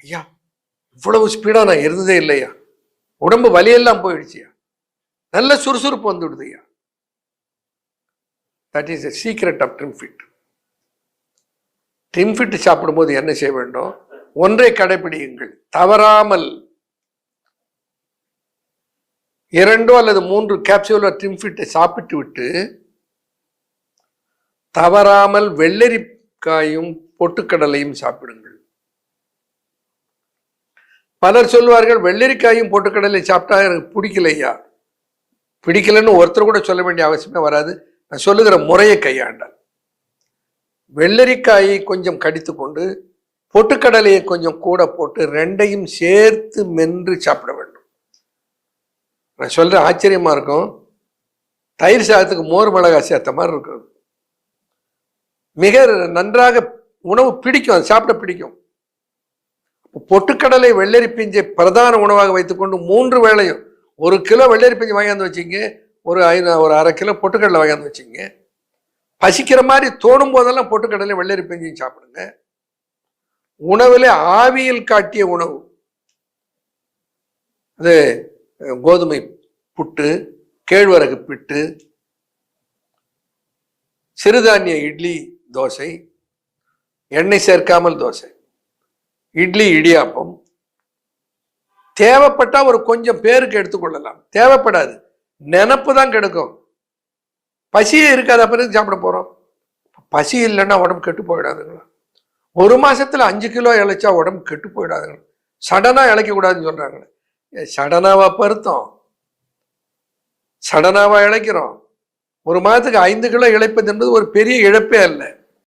ஐயா இவ்வளவு ஸ்பீடா நான் இருந்ததே இல்லையா, உடம்பு வலியெல்லாம் போயிடுச்சியா, நல்ல சுறுசுறுப்பு வந்து விடுதுயா. That is the secret of Trimfit. Trimfit சாப்பிடும்போது என்ன செய்ய வேண்டும்? ஒன்றை கடைபிடியுங்கள், தவறாமல் 2 அல்லது 3 கேப்சூல் ட்ரிம்ஃபிட்டை சாப்பிட்டு விட்டு தவறாமல் வெள்ளரிக்காயும் பொட்டுக்கடலையும் சாப்பிடுங்கள். பலர் சொல்வார்கள் வெள்ளரிக்காயும் பொட்டுக்கடலை சாப்பிட்டா எனக்கு பிடிக்கலையா. பிடிக்கலன்னு ஒருத்தர் கூட சொல்ல வேண்டிய அவசியமே வராது. நான் சொல்லுகிற முறையை கையாண்டால், வெள்ளரிக்காயை கொஞ்சம் கடித்து கொண்டு பொட்டுக்கடலையை கொஞ்சம் கூட போட்டு 2ஐயும் சேர்த்து மென்று சாப்பிட வேண்டும். நான் சொல்ற ஆச்சரியமா இருக்கும். தயிர் சாதத்துக்கு மோர் மிளகாய் சேர்த்த மாதிரி இருக்கும். மிக நன்றாக உணவு பிடிக்கும், அது சாப்பிட பிடிக்கும். பொட்டுக்கடலை வெள்ளரி பிஞ்சை பிரதான உணவாக வைத்துக்கொண்டு 3 வேளையும் 1 கிலோ வெள்ளரி பிஞ்சு வாங்கியாந்து வச்சிங்க, ஒரு 1/2 கிலோ பொட்டுக்கடலை வாங்கியாந்து வச்சிங்க. பசிக்கிற மாதிரி தோணும் போதெல்லாம் பொட்டுக்கடலை வெள்ளரி பிஞ்சையும் சாப்பிடுங்க. உணவுல ஆவியில் காட்டிய உணவு, அது கோதுமை புட்டு, கேழ்வரகு பிட்டு, சிறுதானிய இட்லி தோசை, எண்ணெய் சேர்க்காமல் தோசை, இட்லி இடியாப்பம். தேவைப்பட்டா ஒரு கொஞ்சம் பேருக்கு எடுத்துக்கொள்ளலாம், தேவைப்படாது. நினப்பு தான் கெடுக்கும், பசியே இருக்காது. அப்புறம் சாப்பிட போறோம். பசி இல்லைன்னா உடம்பு கெட்டு போயிடாதுங்களா? 1 மாசத்துல 5 கிலோ இழைச்சா உடம்பு கெட்டு போயிடாதுங்களா? சடனா இழைக்க கூடாதுன்னு சொல்றாங்களே. சடனாவா பருத்தம்? சடனாவா இழைக்கிறோம்? 1 மாதத்துக்கு 5 கிலோ இழைப்பது என்பது ஒரு பெரிய இழப்பே அல்ல.